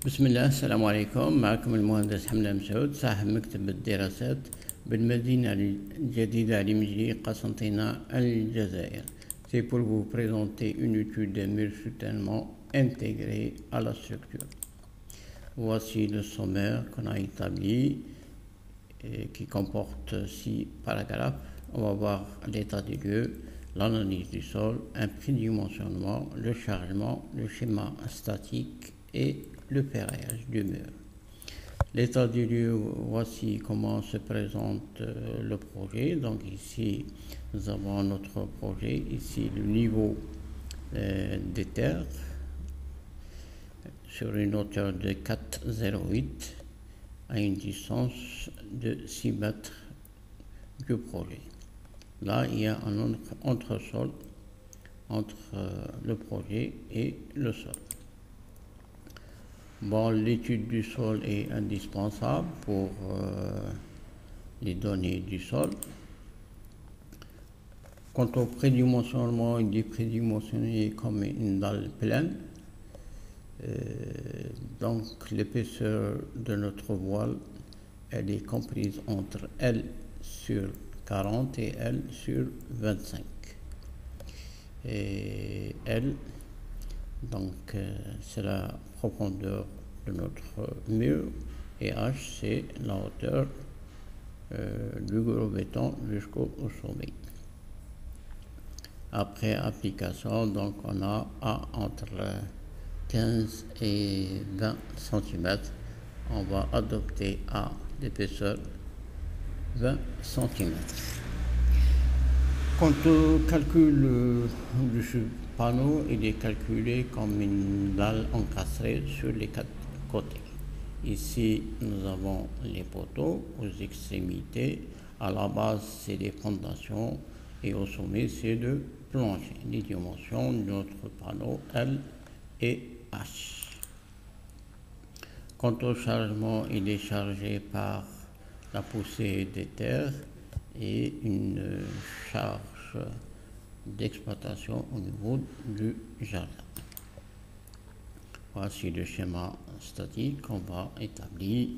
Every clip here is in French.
بسم الله، السلام عليكم. معكم المهندس حمدان مسعود، صاحب مكتب الدراسات بالمدينة الجديدة لمجلي قسنطينة الجزائر. C'est pour vous présenter une étude de murs soutènement intégrée à la structure. Voici le sommaire qu'on a établi et qui comporte 6 paragraphes. On va voir l'état des lieux, l'analyse du sol, un prédimensionnement, le chargement, le schéma statique et le ferraillage du mur. L'état du lieu, voici comment se présente le projet. Donc ici, nous avons notre projet. Ici, le niveau des terres sur une hauteur de 4,08 à une distance de 6 mètres du projet. Là, il y a un entresol entre le projet et le sol. Bon, l'étude du sol est indispensable pour les données du sol. Quant au prédimensionnement, il est prédimensionné comme une dalle pleine. Donc l'épaisseur de notre voile, elle est comprise entre L sur 40 et L sur 25. Et L, donc c'est la profondeur de notre mur, et H, c'est la hauteur du gros béton jusqu'au sommet. Après application, donc on a entre 15 et 20 cm. On va adopter A d'épaisseur 20 cm. Quant au calcul du panneau, il est calculé comme une dalle encastrée sur les 4 côtés. Ici, nous avons les poteaux aux extrémités. À la base, c'est les fondations et au sommet, c'est le plancher. Les dimensions de notre panneau L et H. Quant au chargement, il est chargé par la poussée des terres et une charge d'exploitation au niveau du jardin. Voici le schéma statique qu'on va établir.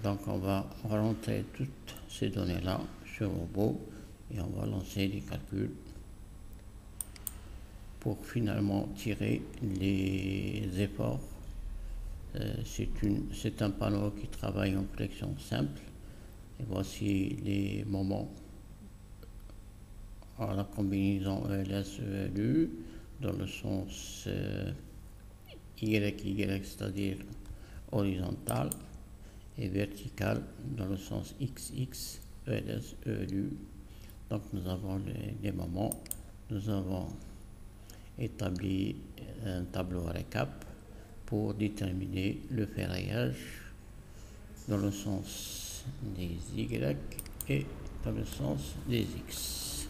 Donc on va rentrer toutes ces données-là sur le robot et on va lancer les calculs pour finalement tirer les efforts. C'est un panneau qui travaille en flexion simple. Et voici les moments à la combinaison ELS-ELU dans le sens YY, c'est-à-dire horizontal, et vertical dans le sens XX, ELS-ELU. Donc nous avons les moments. Nous avons établi un tableau récap pour déterminer le ferraillage dans le sens des Y et dans le sens des X.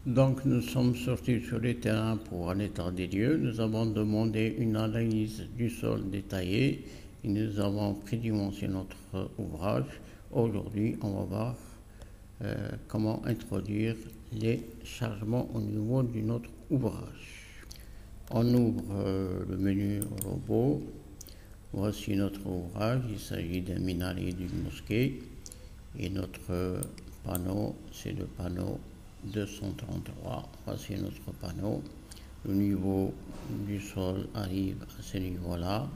Donc nous sommes sortis sur le terrain pour un état des lieux. Nous avons demandé une analyse du sol détaillée et nous avons prédimensionné notre ouvrage. Aujourd'hui, on va voir comment introduire les chargements au niveau de notre ouvrage. On ouvre le menu robot. Voici notre ouvrage. Il s'agit d'un minaret d'une mosquée. Et notre panneau, c'est le panneau 233. Voici notre panneau. Le niveau du sol arrive à ce niveau-là.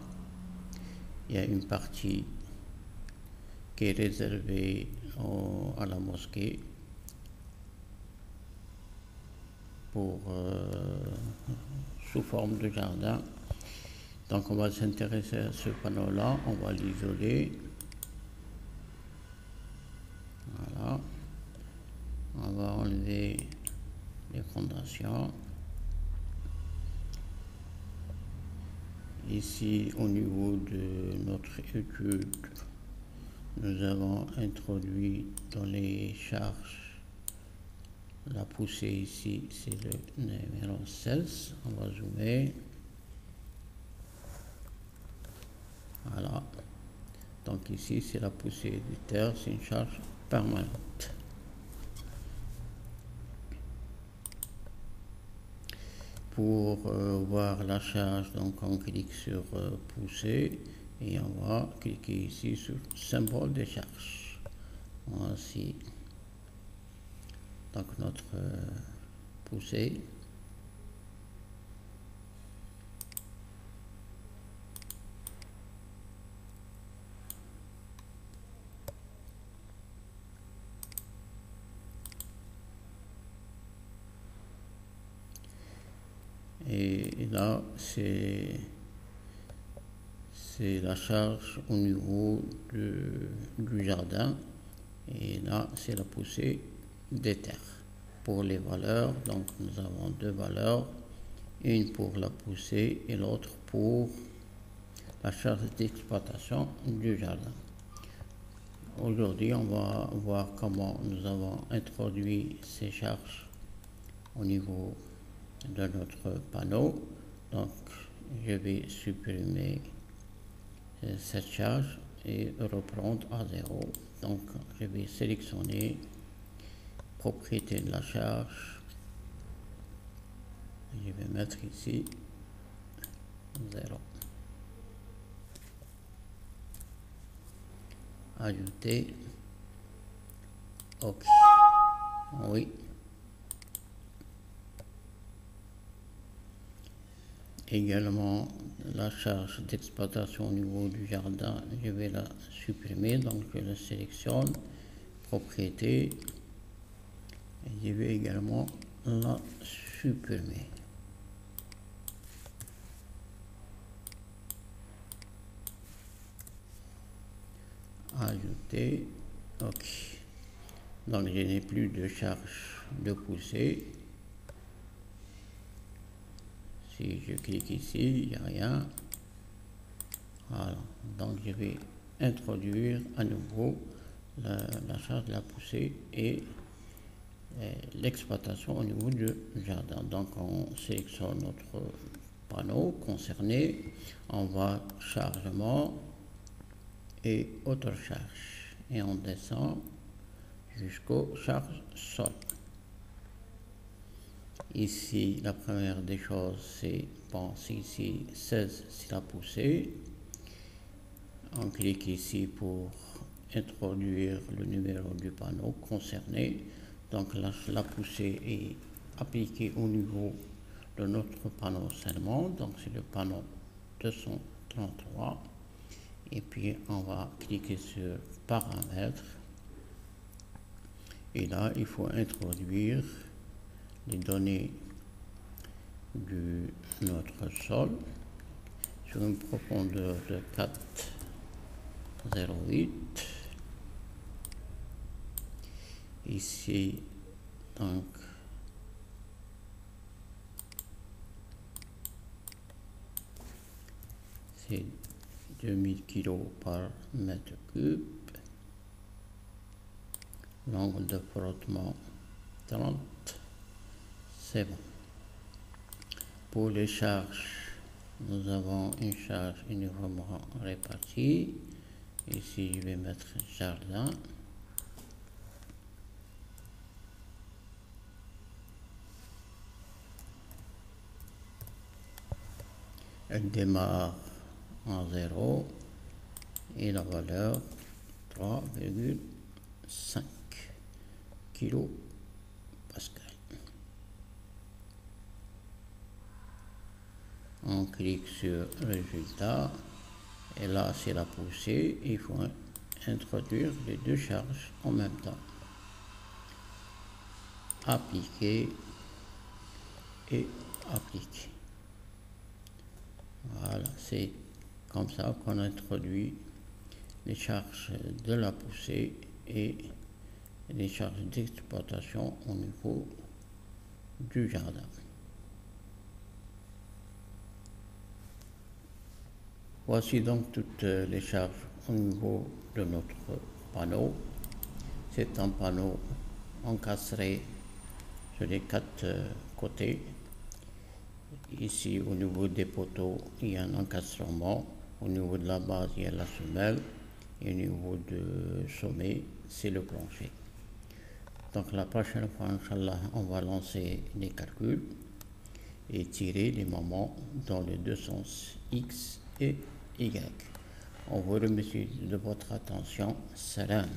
Il y a une partie qui est réservée à la mosquée pour sous forme de jardin. Donc on va s'intéresser à ce panneau-là, on va l'isoler. Voilà. On va enlever les fondations. Ici, au niveau de notre étude, nous avons introduit dans les charges la poussée ici, c'est le numéro 16. On va zoomer. Voilà. Donc ici, c'est la poussée des terres, c'est une charge permanente. Pour voir la charge, donc on clique sur poussée et on va cliquer ici sur symbole de charge. Voici donc notre poussée. Et là, c'est la charge au niveau du jardin. Et là, c'est la poussée des terres. Pour les valeurs, donc nous avons deux valeurs. Une pour la poussée et l'autre pour la charge d'exploitation du jardin. Aujourd'hui, on va voir comment nous avons introduit ces charges au niveau de notre panneau. Donc je vais supprimer cette charge et reprendre à 0. Donc je vais sélectionner propriété de la charge, je vais mettre ici 0. Ajouter, OK, oui. Également la charge d'exploitation au niveau du jardin, je vais la supprimer, donc je la sélectionne, propriété, et je vais également la supprimer. Ajouter, OK. Donc je n'ai plus de charge de poussée. Si je clique ici, il n'y a rien. Voilà. Donc je vais introduire à nouveau la charge de la poussée et l'exploitation au niveau du jardin. Donc on sélectionne notre panneau concerné, on va chargement et auto-charge et on descend jusqu'aux charges sol. Ici, la première des choses, c'est, bon, ici 16, c'est la poussée. On clique ici pour introduire le numéro du panneau concerné. Donc la poussée est appliquée au niveau de notre panneau seulement. Donc c'est le panneau 233. Et puis on va cliquer sur paramètres. Et là, il faut introduire les données de notre sol sur une profondeur de 4,08. Ici, donc, c'est 2000 kg par mètre cube. L'angle de frottement 30. C'est bon. Pour les charges, nous avons une charge uniformément répartie. Ici, je vais mettre jardin. Elle démarre en 0 et la valeur 3,5 kg Pascal. On clique sur résultat et là c'est la poussée. Il faut introduire les deux charges en même temps. Appliquer et appliquer. Voilà, c'est comme ça qu'on introduit les charges de la poussée et les charges d'exploitation au niveau du jardin. Voici donc toutes les charges au niveau de notre panneau. C'est un panneau encastré sur les 4 côtés. Ici, au niveau des poteaux, il y a un encastrement. Au niveau de la base, il y a la semelle. Et au niveau du sommet, c'est le plancher. Donc la prochaine fois, Inch'Allah, on va lancer les calculs et tirer les moments dans les deux sens X et Y. On vous remercie de votre attention. Salam.